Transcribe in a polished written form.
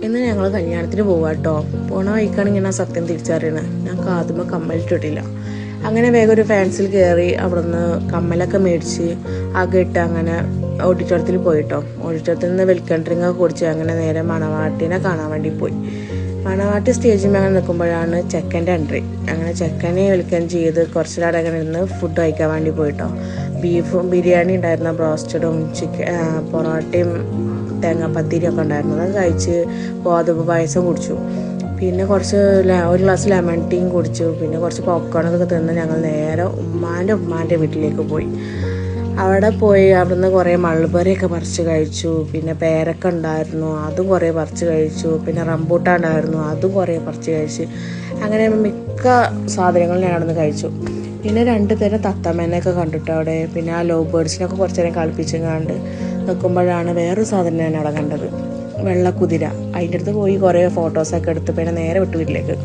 ഇന്ന് ഞങ്ങൾ കല്യാണത്തിന് പോവാം കേട്ടോ. പോണ വഴിക്കാണെങ്കിൽ ഞാൻ സത്യം തിരിച്ചറിയണത്, ഞാൻ കാതുമ്പോൾ കമ്മലിട്ടിട്ടില്ല. അങ്ങനെ വേഗം ഒരു ഫാൻസിൽ കയറി അവിടെ നിന്ന് കമ്മലൊക്കെ മേടിച്ച് ആകെ ഇട്ട് അങ്ങനെ ഓഡിറ്റോറിയത്തിൽ പോയിട്ടോ. ഓഡിറ്റോറിയത്തിൽ നിന്ന് വെൽക്കം ഡ്രിങ്ക് ഒക്കെ കുടിച്ച് അങ്ങനെ നേരെ മണവാട്ടിനെ കാണാൻ വേണ്ടി പോയി. മണവാട്ടി സ്റ്റേജിൽ അങ്ങനെ നിൽക്കുമ്പോഴാണ് ചെക്കൻ്റെ എൻട്രി. അങ്ങനെ ചെക്കനെ വെൽക്കം ചെയ്ത് കുറച്ചിലാടെ അങ്ങനെ ഇരുന്ന് ഫുഡ് കഴിക്കാൻ വേണ്ടി പോയിട്ടോ. ബീഫും ബിരിയാണി ഉണ്ടായിരുന്ന, ബ്രോസ്റ്റഡും പൊറോട്ടയും തേങ്ങാപ്പത്തിരിയൊക്കെ ഉണ്ടായിരുന്നു. അത് കഴിച്ച് ഗോതമ്പ് പായസം കുടിച്ചു. പിന്നെ ഒരു ഗ്ലാസ് ലെമൺ ടീയും കുടിച്ചു. പിന്നെ കുറച്ച് പോപ്കോണൊക്കെ തിന്ന് ഞങ്ങൾ നേരെ ഉമ്മാൻ്റെ വീട്ടിലേക്ക് പോയി. അവിടെ പോയി അവിടുന്ന് കുറേ മൾബറിയൊക്കെ പറിച്ച് കഴിച്ചു. പിന്നെ പേരക്ക ഉണ്ടായിരുന്നു, അതും കുറേ പറിച്ച് കഴിച്ചു. പിന്നെ റംബൂട്ടാൻ ഉണ്ടായിരുന്നു, അതും കുറേ പറിച്ച് കഴിച്ച്. അങ്ങനെ മിക്ക സാധനങ്ങളും ഞാൻ അവിടെ നിന്ന് കഴിച്ചു. പിന്നെ 2 തരം തത്തമ്മേനെയൊക്കെ കണ്ടിട്ട് അവിടെ. പിന്നെ ആ ലവ് ബേർഡ്സിനൊക്കെ കുറച്ച് നേരം കളിപ്പിച്ചും കണ്ട് നിൽക്കുമ്പോഴാണ് വേറൊരു സാധനം ഞാൻ അവിടെ കണ്ടത്, വെള്ളക്കുതിര. അതിൻ്റെ അടുത്ത് പോയി കുറേ ഫോട്ടോസൊക്കെ എടുത്ത് പിന്നെ നേരെ വിട്ടു വീട്ടിലേക്ക്.